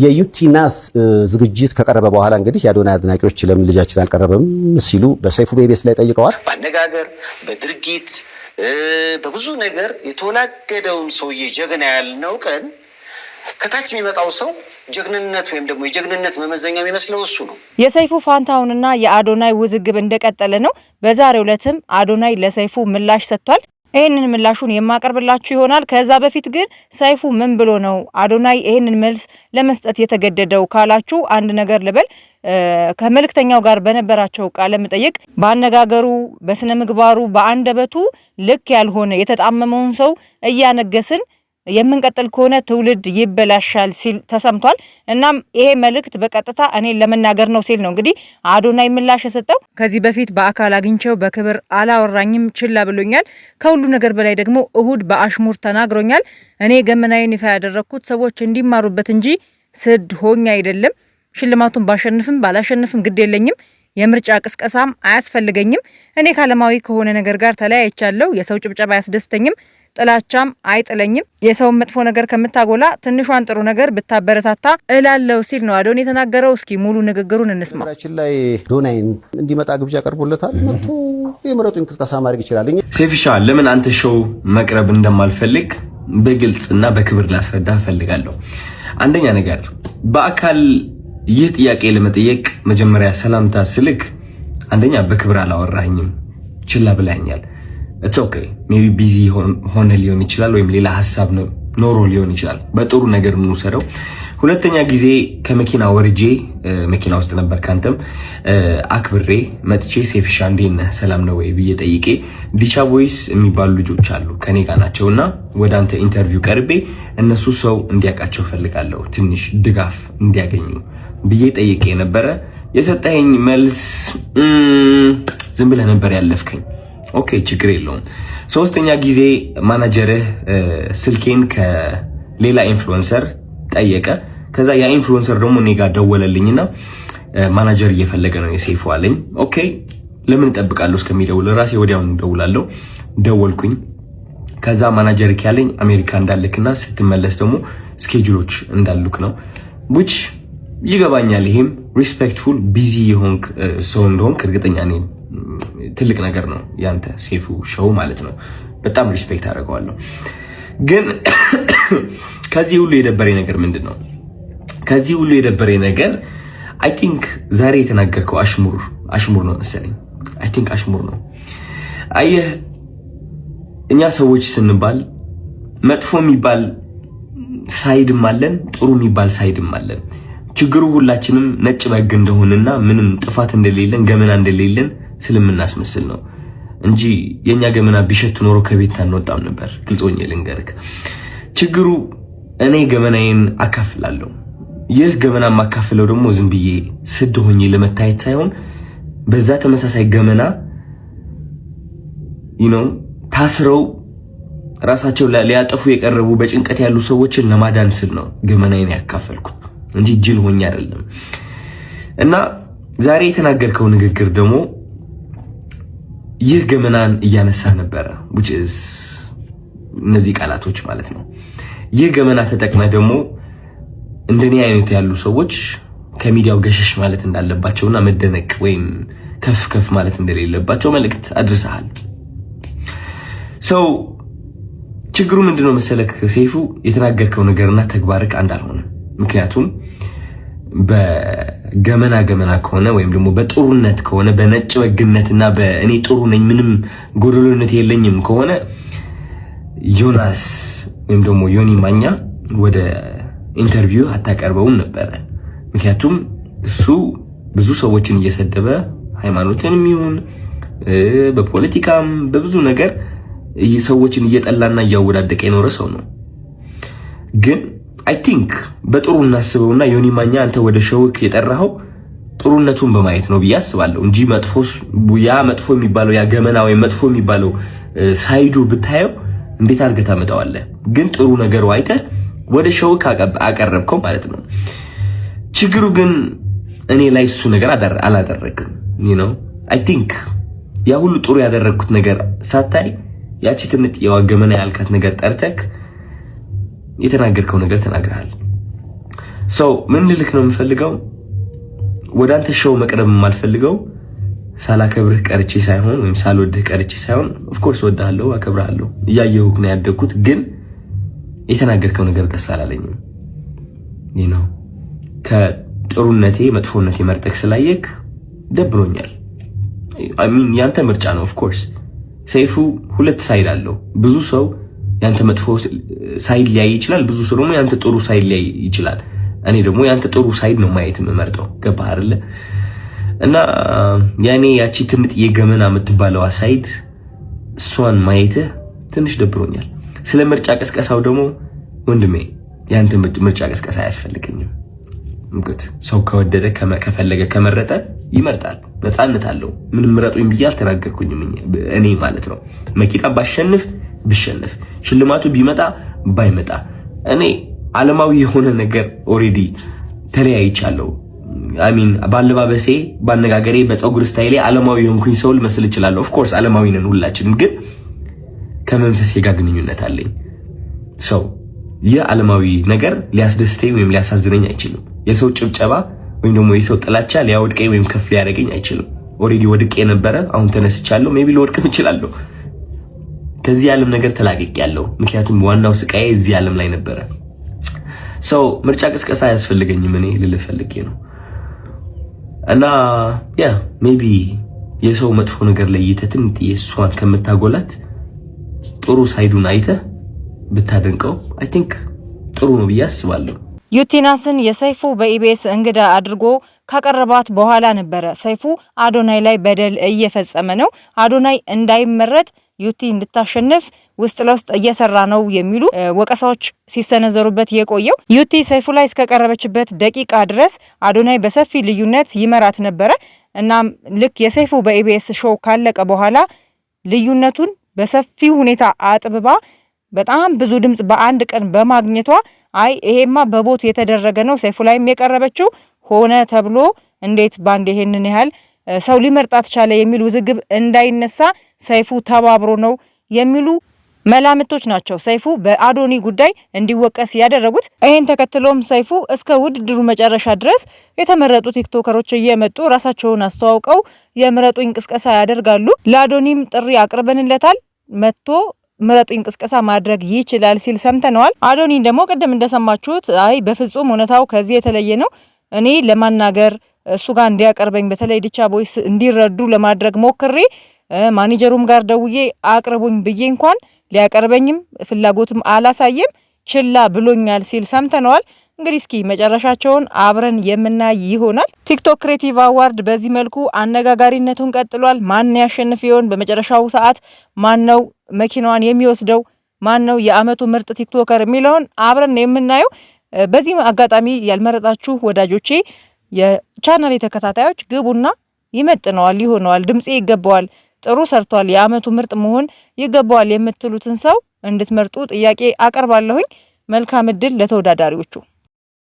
የዩቲናስ ዝግጅት ከቀረበ በኋላ እንግዲህ የአዶናይ አድናቂዎች ለምን ልጃችን አልቀረበም ሲሉ በሰይፉ ቤቤስ ላይ ጠይቀዋል። በአነጋገር በድርጊት በብዙ ነገር የተወላገደውን ሰውዬ ጀግና ያልነው ቀን ከታች የሚመጣው ሰው ጀግንነት ወይም ደግሞ የጀግንነት መመዘኛ የሚመስለው እሱ ነው። የሰይፉ ፋንታውንና የአዶናይ ውዝግብ እንደቀጠለ ነው። በዛሬው ዕለትም አዶናይ ለሰይፉ ምላሽ ሰጥቷል። ይሄንን ምላሹን የማቀርብላችሁ ይሆናል። ከዛ በፊት ግን ሰይፉ ምን ብሎ ነው አዶናይ ይሄንን መልስ ለመስጠት የተገደደው ካላችሁ አንድ ነገር ልበል። ከመልእክተኛው ጋር በነበራቸው ቃለ መጠይቅ በአነጋገሩ፣ በስነ ምግባሩ፣ በአንደበቱ ልክ ያልሆነ የተጣመመውን ሰው እያነገስን የምንቀጥል ከሆነ ትውልድ ይበላሻል ሲል ተሰምቷል። እናም ይሄ መልእክት በቀጥታ እኔ ለመናገር ነው ሲል ነው እንግዲህ አዶናይ ምላሽ የሰጠው። ከዚህ በፊት በአካል አግኝቼው በክብር አላወራኝም፣ ችላ ብሎኛል። ከሁሉ ነገር በላይ ደግሞ እሁድ በአሽሙር ተናግሮኛል። እኔ ገመናዬን ይፋ ያደረኩት ሰዎች እንዲማሩበት እንጂ ስድ ሆኜ አይደለም። ሽልማቱን ባሸንፍም ባላሸንፍም ግድ የለኝም። የምርጫ ቅስቀሳም አያስፈልገኝም። እኔ ከዓለማዊ ከሆነ ነገር ጋር ተለያይቻለሁ። የሰው ጭብጨባ አያስደስተኝም፣ ጥላቻም አይጥለኝም። የሰውን መጥፎ ነገር ከምታጎላ ትንሿን ጥሩ ነገር ብታበረታታ እላለሁ ሲል ነው አዶናይ የተናገረው። እስኪ ሙሉ ንግግሩን እንስማ። ራችን ላይ አዶናይን እንዲመጣ ግብዣ ቀርቦለታል። መጥቶ የምረጡኝ ቅስቀሳ ማድረግ ይችላል። ሴፊሻ ለምን አንተ ሾው መቅረብ እንደማልፈልግ በግልጽና በክብር ላስረዳ ፈልጋለሁ። አንደኛ ነገር በአካል ይህ ጥያቄ ለመጠየቅ መጀመሪያ ሰላምታ ስልክ አንደኛ በክብር አላወራኝም፣ ችላ ብላኛል። it's okay maybe busy ሆነ ሊሆን ይችላል ወይም ሌላ ሐሳብ ኖሮ ሊሆን ይችላል። በጥሩ ነገር እንውሰደው። ሁለተኛ ጊዜ ከመኪና ወርጄ መኪና ውስጥ ነበር ካንተም አክብሬ መጥቼ ሴፊሻ እንዴት ነህ ሰላም ነው ወይ ብዬ ጠይቄ ዲቻ ቦይስ የሚባሉ ልጆች አሉ ከኔ ጋር ናቸውና ወደ አንተ ኢንተርቪው ቀርቤ እነሱ ሰው እንዲያውቃቸው ፈልጋለሁ ትንሽ ድጋፍ እንዲያገኙ ብዬ ጠይቄ ነበረ። የሰጠኸኝ መልስ ዝም ብለህ ነበር ያለፍከኝ። ኦኬ ችግር የለውም። ሶስተኛ ጊዜ ማናጀርህ ስልኬን ከሌላ ኢንፍሉዌንሰር ጠየቀ። ከዛ ያ ኢንፍሉዌንሰር ደግሞ እኔ ጋር ደወለልኝና ማናጀር እየፈለገ ነው የሰይፉ አለኝ። ኦኬ ለምን እጠብቃለሁ እስከሚደውል ራሴ ወዲያውኑ ደውላለሁ። ደወልኩኝ። ከዛ ማናጀር ያለኝ አሜሪካ እንዳልክና ስትመለስ ደግሞ ስኬጁሎች እንዳሉክ ነው which ይገባኛል። ይሄም ሪስፔክትፉል ቢዚ የሆንክ ሰው እንደሆንክ እርግጠኛ ነኝ። ትልቅ ነገር ነው ያንተ ሰይፉ ሾው ማለት ነው። በጣም ሪስፔክት አደርገዋለሁ። ግን ከዚህ ሁሉ የደበረኝ ነገር ምንድነው? ከዚህ ሁሉ የደበረኝ ነገር አይ ቲንክ ዛሬ የተናገርከው አሽሙር ነው መሰለኝ። አይ ቲንክ አሽሙር ነው። አየህ እኛ ሰዎች ስንባል መጥፎ የሚባል ሳይድም አለን፣ ጥሩ የሚባል ሳይድም አለን። ችግሩ ሁላችንም ነጭ በግ እንደሆነና ምንም ጥፋት እንደሌለን ገመና እንደሌለን ስለምናስመስል ነው እንጂ የኛ ገመና ቢሸት ኖሮ ከቤት አንወጣም ነበር። ግልጾኝ ልንገርክ፣ ችግሩ እኔ ገመናዬን አካፍላለሁ። ይህ ገመና ማካፍለው ደግሞ ዝም ብዬ ስድ ሆኜ ለመታየት ሳይሆን በዛ ተመሳሳይ ገመና ታስረው ራሳቸው ሊያጠፉ የቀረቡ በጭንቀት ያሉ ሰዎችን ለማዳን ስል ነው ገመናዬን ያካፈልኩት እንጂ ጅል ሆኜ አይደለም። እና ዛሬ የተናገርከው ንግግር ደግሞ ይህ ገመናን እያነሳ ነበረ which is እነዚህ ቃላቶች ማለት ነው። ይህ ገመና ተጠቅመህ ደግሞ እንደኔ አይነት ያሉ ሰዎች ከሚዲያው ገሸሽ ማለት እንዳለባቸውና መደነቅ ወይም ከፍ ማለት እንደሌለባቸው መልእክት አድርሰሃል። ሰው ችግሩ ምንድነው መሰለክ ሰይፉ፣ የተናገርከው ነገርና ተግባርክ አንድ አልሆነ። ምክንያቱም በገመና ከሆነ ወይም ደግሞ በጥሩነት ከሆነ በነጭ በግነትና በእኔ ጥሩ ነኝ ምንም ጎደሎነት የለኝም ከሆነ ዮናስ ወይም ደግሞ ዮኒ ማኛ ወደ ኢንተርቪው አታቀርበውም ነበር። ምክንያቱም እሱ ብዙ ሰዎችን እየሰደበ ሃይማኖትንም ይሁን በፖለቲካም በብዙ ነገር ሰዎችን እየጠላና እያወዳደቀ የኖረ ሰው ነው። ግን አይ ቲንክ በጥሩ እናስበውና ዮኒ ማኛ አንተ ወደ ሾውክ የጠራኸው ጥሩነቱን በማየት ነው ብዬ አስባለሁ እንጂ መጥፎ የሚባለው ያ ገመና ወይ መጥፎ የሚባለው ሳይዱ ብታየው እንዴት አድርገህ ታመጣዋለህ? ግን ጥሩ ነገር አይተህ ወደ ሾውክ አቀረብከው ማለት ነው። ችግሩ ግን እኔ ላይ እሱ ነገር አላደረግም። አይ ቲንክ ያ ሁሉ ጥሩ ያደረግኩት ነገር ሳታይ ያቺ ትንጥ የዋገመና ያልካት ነገር ጠርተክ የተናገርከው ነገር ተናግረሃል። ምን ልልክ ነው የምፈልገው ወደ አንተ ሾው መቅረብ የማልፈልገው ሳላከብርህ ቀርቼ ሳይሆን ወይም ሳልወድህ ቀርቼ ሳይሆን ኦፍ ኮርስ ወድሃለሁ አከብርሃለሁ እያየሁህ ነው ያደግኩት ግን የተናገርከው ነገር ደስ አላለኝም ከጥሩነቴ መጥፎነቴ መርጠክ ስላየክ ደብሮኛል ያንተ ምርጫ ነው ኦፍ ኮርስ ሰይፉ ሁለት ሳይድ አለው ብዙ ሰው ያንተ መጥፎ ሳይድ ሊያይ ይችላል ብዙ ሰው ደግሞ ያንተ ጥሩ ሳይድ ሊያይ ይችላል እኔ ደግሞ ያንተ ጥሩ ሳይድ ነው ማየት የምመርጠው ገባህ አይደለ እና ያኔ ያቺ ትምጥ የገመና የምትባለው ሳይድ እሷን ማየትህ ትንሽ ደብሮኛል ስለ ምርጫ ቀስቀሳው ደግሞ ወንድሜ ያንተ ምርጫ ቀስቀሳ አያስፈልገኝም እንግዲህ ሰው ከወደደ ከፈለገ ከመረጠ ይመርጣል ነፃነት አለው ምንም ምረጡኝ ብዬ አልተናገርኩኝም እኔ ማለት ነው መኪና ብሸነፍ ሽልማቱ ቢመጣ ባይመጣ እኔ ዓለማዊ የሆነ ነገር ኦሬዲ ተለያይቻለሁ ባለባበሴ ባነጋገሬ በፀጉር ስታይሌ ዓለማዊ የሆንኩኝ ሰው ልመስል እችላለሁ ኦፍ ኮርስ ዓለማዊ ነን ሁላችንም ግን ከመንፈሴ ጋር ግንኙነት አለኝ ሰው የዓለማዊ ነገር ሊያስደስተኝ ወይም ሊያሳዝነኝ አይችልም የሰው ጭብጨባ ወይም ደግሞ የሰው ጥላቻ ሊያወድቀኝ ወይም ከፍ ሊያደርገኝ አይችልም ኦሬዲ ወድቄ ነበር አሁን ተነስቻለሁ ሜቢ ልወድቅም እችላለሁ ከዚህ ዓለም ነገር ተላቅቄያለሁ ምክንያቱም ዋናው ስቃዬ እዚህ ዓለም ላይ ነበር ሰው ምርጫ ቅስቀሳ ያስፈልገኝም እኔ ልልፈልጌ ነው እና ሜቢ የሰው መጥፎ ነገር ለይተህ እሷን ከምታጎላት ጥሩ ሳይዱን አይተህ ብታደንቀው አይ ቲንክ ጥሩ ነው ብዬ አስባለሁ ዩቲናስን የሰይፉ በኢቢኤስ እንግዳ አድርጎ ካቀረባት በኋላ ነበረ ሰይፉ አዶናይ ላይ በደል እየፈጸመ ነው አዶናይ እንዳይመረጥ ዩቲ እንድታሸንፍ ውስጥ ለውስጥ እየሰራ ነው የሚሉ ወቀሳዎች ሲሰነዘሩበት የቆየው ዩቲ ሰይፉ ላይ እስከቀረበችበት ደቂቃ ድረስ አዶናይ በሰፊ ልዩነት ይመራት ነበረ እናም ልክ የሰይፉ በኢቢኤስ ሾው ካለቀ በኋላ ልዩነቱን በሰፊ ሁኔታ አጥብባ በጣም ብዙ ድምጽ በአንድ ቀን በማግኘቷ አይ ይሄማ በቦት የተደረገ ነው ሰይፉ ላይም የቀረበችው ሆነ ተብሎ እንዴት ባንድ ይሄንን ያህል ሰው ሊመርጣት ቻለ የሚል ውዝግብ እንዳይነሳ ሰይፉ ተባብሮ ነው የሚሉ መላምቶች ናቸው ሰይፉ በአዶኒ ጉዳይ እንዲወቀስ ያደረጉት ይሄን ተከትሎም ሰይፉ እስከ ውድድሩ መጨረሻ ድረስ የተመረጡ ቲክቶከሮች እየመጡ ራሳቸውን አስተዋውቀው የምረጡ እንቅስቃሴ ያደርጋሉ ለአዶኒም ጥሪ አቅርበንለታል መጥቶ ምረጡ እንቅስቃሴ ማድረግ ይችላል ሲል ሰምተነዋል አዶኒ ደግሞ ቀደም እንደሰማችሁት አይ በፍጹም እውነታው ከዚህ የተለየ ነው እኔ ለማናገር እሱ ጋር እንዲያቀርበኝ በተለይ ዲቻ ቦይስ እንዲረዱ ለማድረግ ሞክሬ ማኔጀሩም ጋር ደውዬ አቅርቡኝ ብዬ እንኳን ሊያቀርበኝም ፍላጎትም አላሳየም ችላ ብሎኛል ሲል ሰምተነዋል እንግዲህ እስኪ መጨረሻቸውን አብረን የምናይ ይሆናል ቲክቶክ ክሬቲቭ አዋርድ በዚህ መልኩ አነጋጋሪነቱን ቀጥሏል ማን ያሸንፍ ይሆን በመጨረሻው ሰዓት ማን ነው መኪናዋን የሚወስደው ማን ነው የአመቱ ምርጥ ቲክቶከር የሚለውን አብረን የምናየው በዚህ አጋጣሚ ያልመረጣችሁ ወዳጆቼ የቻናሌ ተከታታዮች ግቡና ይመጥነዋል ይሆነዋል ድምጽ ይገባዋል ጥሩ ሰርቷል የአመቱ ምርጥ መሆን ይገባዋል የምትሉትን ሰው እንድትመርጡ ጥያቄ አቀርባለሁኝ መልካም እድል ለተወዳዳሪዎቹ